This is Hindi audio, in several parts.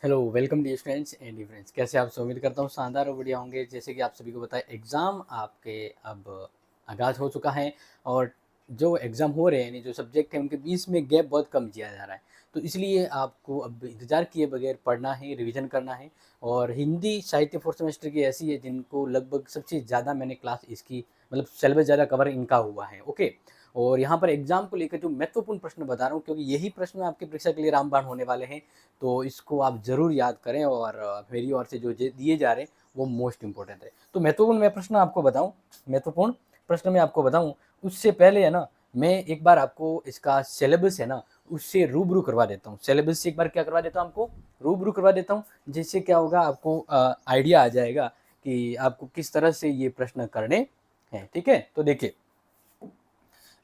Hello welcome dear students and dear friends, कैसे आप सब? उम्मीद करता हूँ शानदार और बढ़िया होंगे। जैसे कि आप सभी को पता है, एग्ज़ाम आपके अब आगाज़ हो चुका है और जो एग्ज़ाम हो रहे हैं, यानी जो सब्जेक्ट हैं, उनके बीच में गैप बहुत कम किया जा रहा है। तो इसलिए आपको अब इंतज़ार किए बगैर पढ़ना है, रिवीजन करना है। और हिंदी साहित्य फोर्थ सेमेस्टर की ऐसी है जिनको लगभग सबसे ज़्यादा मैंने क्लास इसकी मतलब सिलेबस ज़्यादा कवर इनका हुआ है। ओके, और यहाँ पर एग्ज़ाम को लेकर जो महत्वपूर्ण प्रश्न बता रहा हूँ, क्योंकि यही प्रश्न आपकी परीक्षा के लिए रामबाण होने वाले हैं। तो इसको आप ज़रूर याद करें और मेरी ओर से जो दिए जा रहे हैं वो मोस्ट इम्पोर्टेंट है। तो महत्वपूर्ण मैं प्रश्न आपको बताऊं, महत्वपूर्ण प्रश्न मैं आपको बताऊं उससे पहले है ना, मैं एक बार आपको इसका सिलेबस है ना उससे रूबरू करवा देता हूँ। सिलेबस से एक बार क्या करवा देता हूँ, आपको रूबरू करवा देता हूँ। जिससे क्या होगा, आपको आइडिया आ जाएगा कि आपको किस तरह से ये प्रश्न करने हैं। ठीक है, तो देखिए,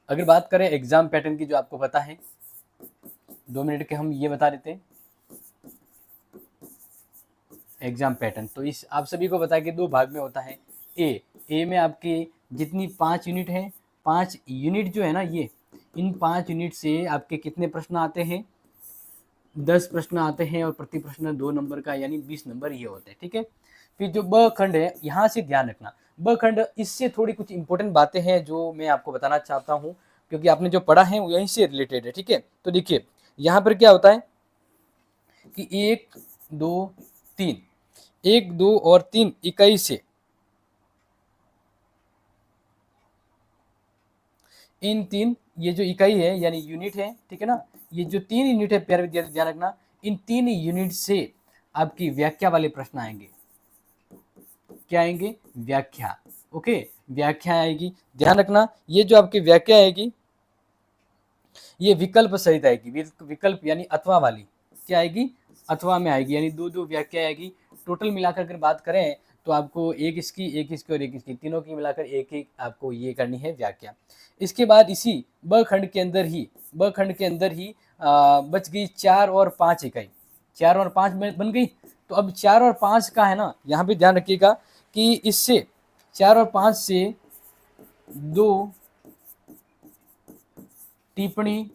अगर बात करें एग्जाम पैटर्न की, जो आपको पता है, 2 मिनट के हम ये बता देते हैं एग्जाम पैटर्न। तो इस आप सभी को पता है कि 2 भाग में होता है। ए में आपके जितनी 5 यूनिट है, 5 यूनिट जो है ना, ये इन 5 यूनिट से आपके कितने प्रश्न आते हैं? 10 प्रश्न आते हैं और प्रति प्रश्न 2 नंबर का, यानी 20 नंबर ये होते हैं। ठीक है, फिर जो ब खंड है, यहाँ से ध्यान रखना। ब खंड, इससे थोड़ी कुछ इंपॉर्टेंट बातें हैं जो मैं आपको बताना चाहता हूँ, क्योंकि आपने जो पढ़ा है वो यहीं से रिलेटेड है। ठीक है, तो देखिए यहाँ पर क्या होता है कि 1 2 3 से इन 3, ये जो इकाई है यानी यूनिट है, ठीक है ना, ये जो 3 यूनिट है, प्यारे विद्यार्थी ध्यान रखना, इन 3 यूनिट से आपकी व्याख्या वाले प्रश्न आएंगे। क्या आएंगे? व्याख्या। ओके, व्याख्या आएगी, ध्यान रखना। ये जो आपकी व्याख्या आएगी ये विकल्प सहित आएगी। विकल्प यानी अथवा वाली क्या आएगी? अथवा में आएगी, यानी दो दो व्याख्या आएगी। टोटल मिलाकर अगर बात करें तो आपको एक इसकी, एक इसकी और एक इसकी, तीनों की मिलाकर एक एक आपको ये करनी है व्याख्या। इसके बाद इसी ब खंड के अंदर ही, बच गई 4 और 5 इकाई। 4 और 5 बन गई। तो अब 4 और 5 का है ना, यहाँ पे ध्यान रखिएगा कि इससे 4 और 5 से 2 टिप्पणी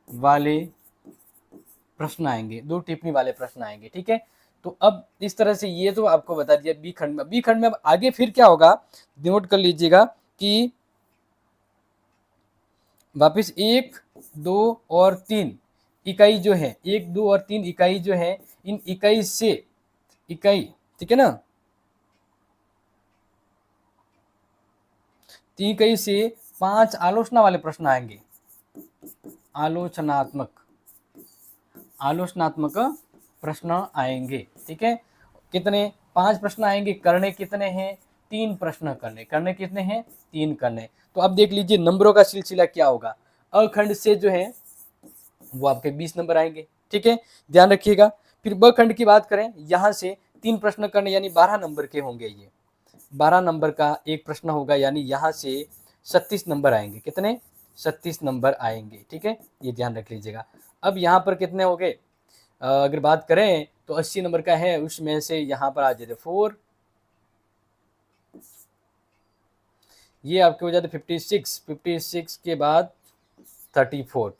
वाले प्रश्न आएंगे, 2 टिप्पणी वाले प्रश्न आएंगे। ठीक है, तो अब इस तरह से ये तो आपको बता दिया बी खंड में। बी खंड में अब आगे फिर क्या होगा, नोट कर लीजिएगा कि वापस 1 2 और 3 इकाई जो है, 1 2 और 3 इकाई जो है, इन इकाई से इकाई, ठीक है ना, 3 इकाई से 5 आलोचना वाले प्रश्न आएंगे। आलोचनात्मक आलोचनात्मक प्रश्न आएंगे। ठीक है, कितने? 5 प्रश्न आएंगे। करने कितने हैं? 3 प्रश्न करने। करने कितने हैं? 3 करने। तो अब देख लीजिए नंबरों का सिलसिला क्या होगा। अखंड से जो है वो आपके 20 नंबर आएंगे। ठीक है, ध्यान रखिएगा। फिर ब खंड की बात करें, यहां से 3 प्रश्न करने, यानी 12 नंबर के होंगे। ये 12 नंबर का एक प्रश्न होगा, यानी यहाँ से 36 नंबर आएंगे। कितने? 36 नंबर आएंगे। ठीक है, ये ध्यान रख लीजिएगा। अब यहाँ पर कितने हो गए? अगर बात करें तो 80 नंबर का है, उसमें से यहाँ पर आ जाते 4, ये आपके हो जाते 56, 56 के बाद 34।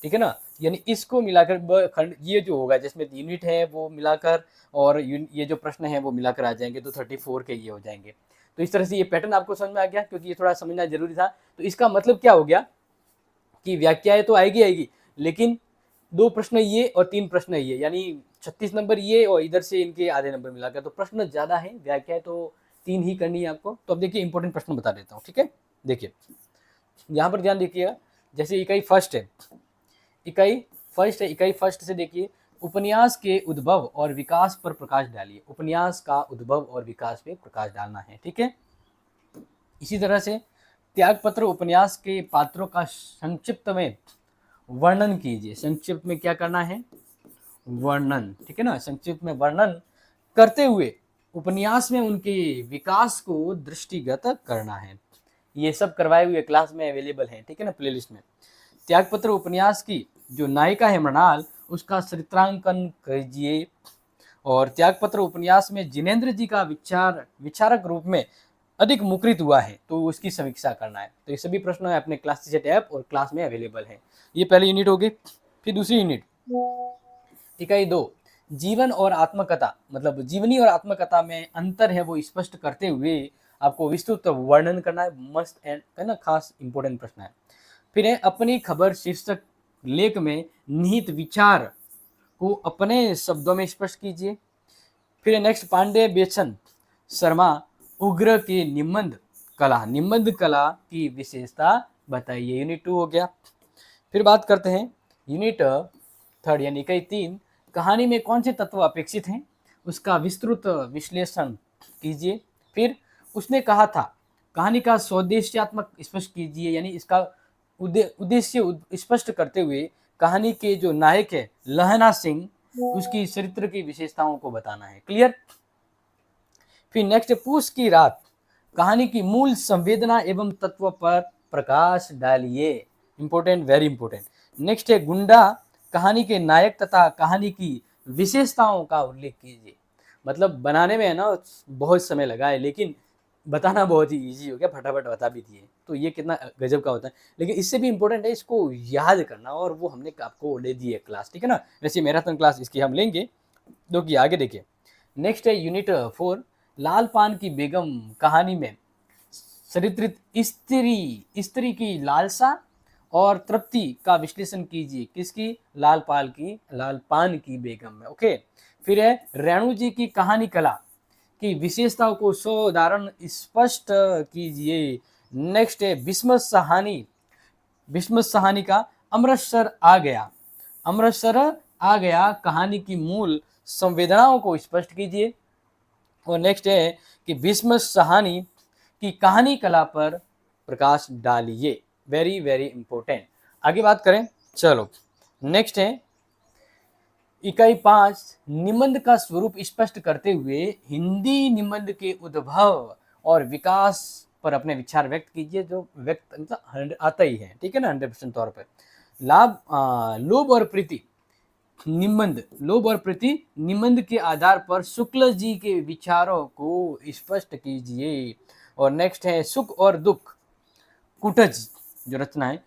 ठीक है ना, यानी इसको मिलाकर ब खंड ये जो होगा, जिसमें यूनिट है वो मिलाकर और ये जो प्रश्न है वो मिलाकर आ जाएंगे, तो 34 के ये हो जाएंगे। तो इस तरह से ये पैटर्न आपको समझ में आ गया, क्योंकि ये थोड़ा समझना जरूरी था। तो इसका मतलब क्या हो गया कि व्याख्याएं तो आएगी आएगी, लेकिन 2 प्रश्न ये और 3 प्रश्न ये, यानी 36 नंबर ये और इधर से इनके आधे नंबर मिलाकर, तो प्रश्न ज्यादा है, व्याख्याएं तो 3 ही करनी है आपको। तो अब देखिए इंपॉर्टेंट प्रश्न बता देता हूँ। ठीक है, देखिए यहाँ पर ध्यान देखिएगा। जैसे इकाई फर्स्ट है, इकाई फर्स्ट से देखिए, उपन्यास के उद्भव और विकास पर प्रकाश डालिए। उपन्यास का उद्भव और विकास पे प्रकाश डालना है। ठीक है, इसी तरह से त्यागपत्र उपन्यास के पात्रों का संक्षिप्त में वर्णन कीजिए। संक्षिप्त में क्या करना है? वर्णन। ठीक है ना, संक्षिप्त में वर्णन करते हुए उपन्यास में उनके विकास को दृष्टिगत करना है। ये सब करवाए हुए क्लास में अवेलेबल है। ठीक है ना, प्लेलिस्ट में। त्यागपत्र उपन्यास की जो नायिका है मृणाल, उसका चित्रांकन कीजिए। और त्यागपत्र उपन्यास में जिनेन्द्र जी का विचारक रूप में अधिक मुखरित हुआ है, तो उसकी समीक्षा करना है। तो ये सभी प्रश्न अपने क्लास टीचर ऐप और क्लास में अवेलेबल है। ये पहली यूनिट होगी। फिर दूसरी यूनिट, इकाई 2, जीवन और आत्मकथा, मतलब जीवनी और आत्मकथा में अंतर है वो स्पष्ट करते हुए आपको विस्तृत वर्णन करना है। मस्ट एंड है ना, खास इंपॉर्टेंट प्रश्न है। फिर है अपनी खबर शीर्षक लेख में निहित विचार को अपने शब्दों में स्पष्ट कीजिए। फिर नेक्स्ट, पांडे बेचन शर्मा उग्र की निबंध कला की विशेषता बताइए। यूनिट 2 हो गया। फिर बात करते हैं यूनिट 3 यानी इकाई 3, कहानी में कौन से तत्व अपेक्षित हैं उसका विस्तृत विश्लेषण कीजिए। फिर उसने कहा था, कहानी का स्वदेश्यात्मक स्पष्ट कीजिए, यानी इसका उद्देश्य स्पष्ट करते हुए कहानी के जो नायक है लहना सिंह, उसकी चरित्र की विशेषताओं को बताना है। क्लियर। फिर नेक्स्ट, पूस की रात कहानी की मूल संवेदना एवं तत्व पर प्रकाश डालिए। Important, very important. नेक्स्ट है गुंडा कहानी के नायक तथा कहानी की विशेषताओं का उल्लेख कीजिए। मतलब बनाने में है ना बहुत समय लगा है, लेकिन बताना बहुत ही इजी हो गया, फटाफट बता भी दिए। तो ये कितना गजब का होता है। लेकिन इससे भी इम्पोर्टेंट है इसको याद करना, और वो हमने आपको ले दी है क्लास, ठीक है ना। वैसे मैराथन क्लास इसकी हम लेंगे, जो कि आगे देखिए। नेक्स्ट है यूनिट 4, लाल पान की बेगम कहानी में चरित्रित स्त्री की लालसा और तृप्ति का विश्लेषण कीजिए। किसकी? लाल पान की बेगम में। ओके। फिर है रेणु जी की कहानी कला की विशेषताओं को उदाहरण स्पष्ट कीजिए। नेक्स्ट है भीष्म सहानी का अमृतसर आ गया कहानी की मूल संवेदनाओं को स्पष्ट कीजिए। और नेक्स्ट है कि भीष्म सहानी की कहानी कला पर प्रकाश डालिए। Very very important. आगे बात करें, चलो नेक्स्ट है इकाई 5, निबंध का स्वरूप स्पष्ट करते हुए हिंदी निबंध के उद्भव और विकास पर अपने विचार व्यक्त कीजिए। जो व्यक्त मतलब आता ही है, ठीक है ना, 100% तौर पर। लोभ और प्रीति निबंध के आधार पर शुक्ल जी के विचारों को स्पष्ट कीजिए। और नेक्स्ट है सुख और दुख कुटज, जो रचना है,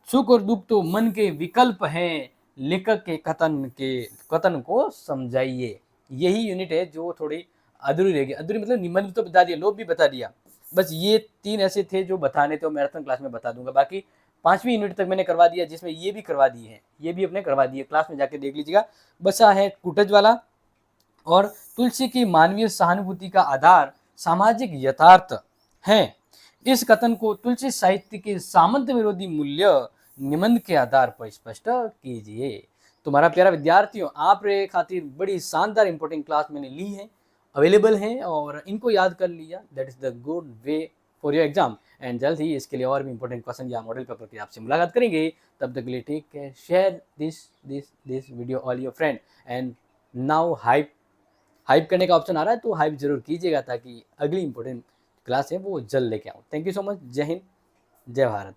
सुख और दुख तो मन के विकल्प हैं, लेखक के कथन को समझाइए। यही यूनिट है जो थोड़ी अधूरी रहेगी। अधूरी मतलब निबंध तो बता दिया, लोभ भी बता दिया, बस ये 3 ऐसे थे जो बताने थे, मैराथन क्लास में बता दूंगा। बाकी 5वीं यूनिट तक मैंने करवा दिया, जिसमें ये भी करवा दिए हैं, ये भी अपने करवा दिए, क्लास में जाके देख लीजिएगा। बचा है कुटज वाला। और तुलसी की मानवीय सहानुभूति का आधार सामाजिक यथार्थ है। इस कथन को तुलसी साहित्य के सामंत विरोधी मूल्य निबंध के आधार पर स्पष्ट कीजिए। तुम्हारा प्यारा विद्यार्थियों, आप रे खातिर बड़ी शानदार इंपॉर्टेंट क्लास मैंने ली है, अवेलेबल है, और इनको याद कर लिया, that is the good way for your exam. And जल्द ही इसके लिए और भी इंपॉर्टेंट क्वेश्चन या मॉडल पेपर की आपसे मुलाकात करेंगे। तब तक के लिए take care, share this video all your friend. And now hype करने का ऑप्शन आ रहा है, तो हाइप जरूर कीजिएगा, ताकि अगली इंपॉर्टेंट क्लास है वो जल्द लेके आऊँ। Thank you so much. जय हिंद, जय भारत।